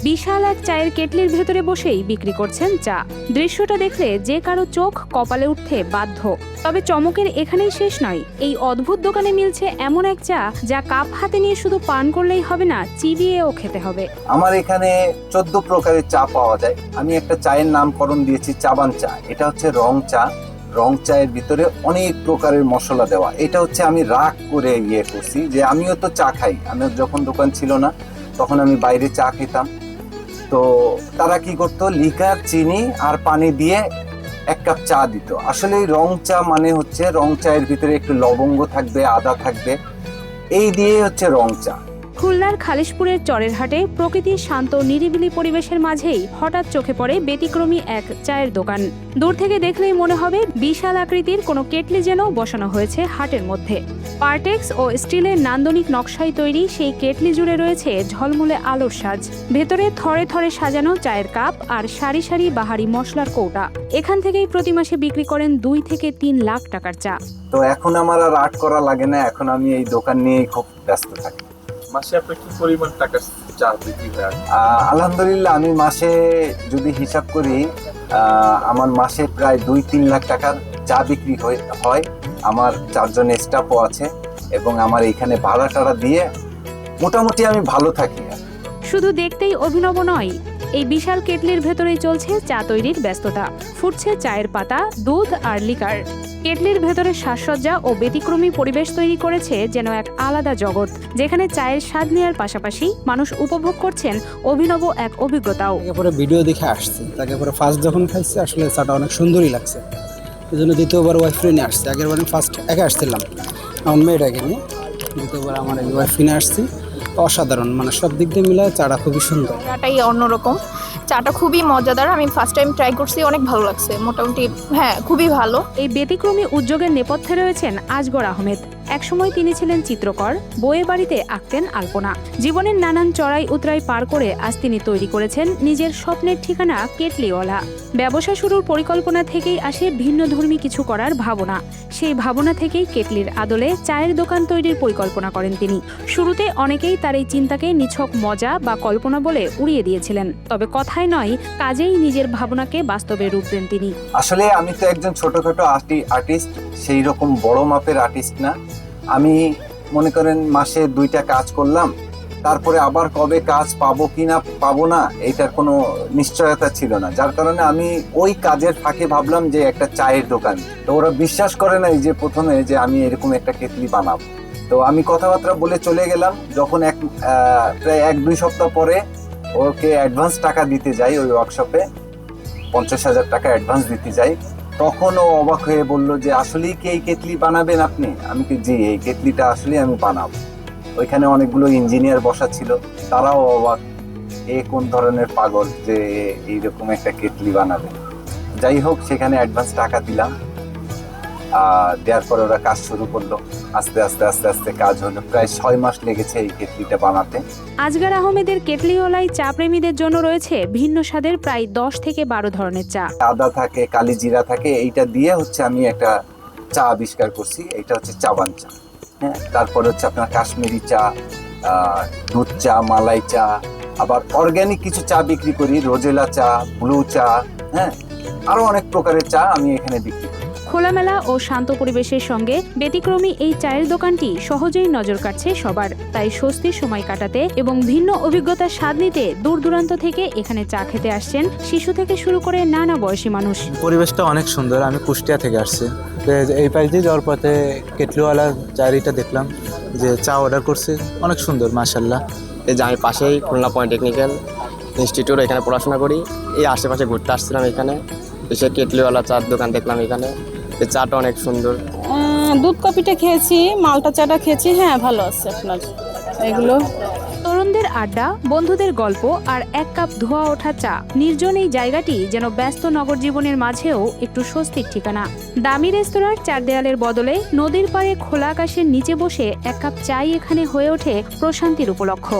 বিশাল এক চায়ের কেটলির ভেতরে বসেই বিক্রি করছেন চা। দৃশ্যটা দেখলে যে কারো চোখ কপালে উঠতে বাধ্য। তবে চমকের এখানেই শেষ নয়, এই অদ্ভুত দোকানে মিলছে এমন এক চা যা কাপ হাতে নিয়ে শুধু পান করলেই হবে না, চিবিয়েও খেতে হবে। আমার এখানে 14 প্রকারের চা পাওয়া যায়। আমি একটা চায়ের নামকরণ দিয়েছি চাবান চা। এটা হচ্ছে রং চা। রং চায়ের ভিতরে অনেক প্রকারের মশলা দেওয়া। এটা হচ্ছে আমি রাগ করে করছি যে আমিও তো চা খাই। আমার যখন দোকান ছিল না তখন আমি বাইরে চা খেতাম। তো তারা কি করতো, লিকার, চিনি আর পানি দিয়ে 1 কাপ চা দিত। আসলে এই রং চা মানে হচ্ছে রং চায়ের ভিতরে একটু লবঙ্গ থাকবে, আদা থাকবে, এই দিয়ে হচ্ছে রং চা। খুলনার খালিশপুরের চরের হাটে প্রকৃতির শান্ত নিরিবিলি পরিবেশের মাঝেই হঠাৎ চোখে পড়ে ব্যতিক্রমী এক চায়ের দোকান। দূর থেকে দেখলেই মনে হবে বিশাল আকৃতির কোনো কেটলি যেন বসানো হয়েছে হাটের মধ্যে। পার্টেক্স ও স্টিলের নান্দনিক নকশায় তৈরি সেই কেটলি জুড়ে রয়েছে ঝলমলে আলোর সাজ। ভেতরে থরে থরে সাজানো চায়ের কাপ আর সারি সারি বাহারি মশলার কৌটা। এখান থেকেই প্রতি মাসে বিক্রি করেন 2 থেকে 3 লাখ টাকার চা। তো এখন আমার আর আর্ট করা লাগে না, এখন আমি এই দোকান নিয়েই খুব ব্যস্ত থাকি। মাসে আপনার কি পরিমাণ টাকা চা বিক্রি হয়? আলহামদুলিল্লাহ, আমি মাসে যদি হিসাব করি আমার মাসে প্রায় 2-3 লাখ টাকার চা বিক্রি হয়। আমার 4 জন স্টাফও আছে এবং আমার এইখানে ভাড়া টাড়া দিয়ে মোটামুটি আমি ভালো থাকি। শুধু দেখতেই অভিনব নয়, এই বিশাল কেটলির ভেতরেই চলছে চা তৈরির ব্যস্ততা। ফুটছে চায়ের পাতা, দুধ আর লিকার। কেটলির ভেতরে সাজসজ্জা ও ব্যতিক্রমী পরিবেশ তৈরি করেছে যেন এক আলাদা জগৎ, যেখানে চায়ের স্বাদ নেওয়ার পাশাপাশি মানুষ উপভোগ করছেন অভিনব এক অভিজ্ঞতাও। পরে ভিডিও দেখে আসছে, তাকে পরে ফার্স্ট যখন খাইছে আসলে চাটা অনেক সুন্দরই লাগছে। এই জন্য দ্বিতীয়বার ওয়াইফ নিয়ে আসছে। আগের বার ফার্স্ট একা আসছিলাম আমার মেয়েটাকে নিয়ে, দ্বিতীয়বার আমার এই ওয়াইফ নিয়ে আসছি। অসাধারণ, মানে সব দিক দিয়ে মিলায় চাটা খুবই সুন্দর। চাটাই অন্যরকম, চাটা খুবই মজাদার। আমি ফার্স্ট টাইম ট্রাই করছি, অনেক ভালো লাগছে মোটামুটি। হ্যাঁ, খুবই ভালো। এই ব্যতিক্রমী উদ্যোগের নেপথ্যে রয়েছেন আজগর আহমেদ। একসময় তিনি ছিলেন চিত্রকর, বইয়ের বাড়িতে আঁকতেন আলপনা। জীবনের নানান চড়াই উতরাই পার করে আজ তিনি তৈরি করেছেন নিজের স্বপ্নের ঠিকানা কেটলিওয়ালা। ব্যবসা শুরুর পরিকল্পনা থেকেই আসে ভিন্নধর্মী কিছু করার ভাবনা। সেই ভাবনা থেকেই কেটলির আদলে চায়ের দোকান তৈরির পরিকল্পনা করেন তিনি। শুরুতে অনেকেই তার এই চিন্তাকে নিছক মজা বা কল্পনা বলে উড়িয়ে দিয়েছিলেন, তবে কথায় নয় কাজেই নিজের ভাবনাকে বাস্তবে রূপ দেন তিনি। আসলে আমি তো একজন ছোটখাটো আর্টিস্ট, সেই রকম বড় মাপের আর্টিস্ট না। আমি মনে করেন মাসে 2টা কাজ করলাম, তারপরে আবার কবে কাজ পাবো কি না পাবো না এটার কোনো নিশ্চয়তা ছিল না। যার কারণে আমি ওই কাজের ফাঁকে ভাবলাম যে একটা চায়ের দোকান। তো ওরা বিশ্বাস করে নাই যে প্রথমে যে আমি এরকম একটা কেটলি বানাবো। তো আমি কথাবার্তা বলে চলে গেলাম। যখন প্রায় 1-2 সপ্তাহ পরে ওকে অ্যাডভান্স টাকা দিতে যাই, ওই ওয়ার্কশপে 50,000 টাকা অ্যাডভান্স দিতে যাই, তখন ও অবাক হয়ে বলল যে আসলেই কি এই কেটলি বানাবেন আপনি? আমি কি, জি, এই কেটলিটা আসলেই আমি বানাবো। ওইখানে অনেকগুলো ইঞ্জিনিয়ার বসা ছিল, তারাও অবাক, এ কোন ধরনের পাগল যে এইরকম একটা কেটলি বানাবে। যাই হোক, সেখানে অ্যাডভান্স টাকা দিলাম। দেওয়ার পরে ওরা কাজ শুরু করলো। আস্তে আস্তে আস্তে আস্তে কাজ হলো। প্রায় 6 মাস লেগেছে এই কেটলিটা বানাতে। আজগর আহমেদের কেটলিওয়ালায় চা প্রেমীদের জন্য রয়েছে ভিন্ন স্বাদের প্রায় 10 থেকে 12 ধরনের চা। আদা থাকে, কালি জিরা থাকে, এইটা দিয়ে হচ্ছে আমি একটা চা আবিষ্কার করছি। এটা হচ্ছে চাবান চা। হ্যাঁ, তারপরে হচ্ছে আপনার কাশ্মীরি চা, দুধ চা, মালাই চা, আবার অর্গ্যানিক কিছু চা বিক্রি করি, রোজেলা চা, ব্লু চা, হ্যাঁ, আরো অনেক প্রকারের চা আমি এখানে বিক্রি করি। খোলামেলা ও শান্ত পরিবেশের সঙ্গে ব্যতিক্রমী এই চায়ের দোকানটি সহজেই নজর কাটছে সবার। তাই স্বস্তির সময় কাটাতে এবং ভিন্ন অভিজ্ঞতার স্বাদ নিতে দূর দূরান্ত থেকে এখানে চা খেতে আসছেন শিশু থেকে শুরু করে নানা বয়সী মানুষ। পরিবেশটা অনেক সুন্দর। আমি কুষ্টিয়া থেকে আসছি, এই পাশ দিয়ে যাওয়ার পথে কেটলিওয়ালা চায়েরিটা দেখলাম, যে চা অর্ডার করছে, অনেক সুন্দর মাশাআল্লাহ। এই যে আমি পাশেই খুলনা পলিটেকনিক্যাল ইনস্টিটিউট, এখানে পড়াশোনা করি। এই আশেপাশে ঘুরতে আসছিলাম, এখানে এসে কেটলিওয়ালা চার দোকান দেখলাম। এখানে এই চাটা অনেক সুন্দর। দুধ কফিটা খেয়েছি, মালটা চাটা খেয়েছি। হ্যাঁ, ভালো আছে আপনার এগুলো। তরুণদের আড্ডা, বন্ধুদের গল্প আর 1 কাপ ধোয়া ওঠা চা। নির্জন এই জায়গাটি যেন ব্যস্ত নগর জীবনের মাঝেও একটু স্বস্তির ঠিকানা। দামি রেস্তোরাঁর 4 দেয়ালের বদলে নদীর পাড়ে খোলা আকাশের নিচে বসে 1 কাপ চাই এখানে হয়ে ওঠে প্রশান্তির উপলক্ষ্য।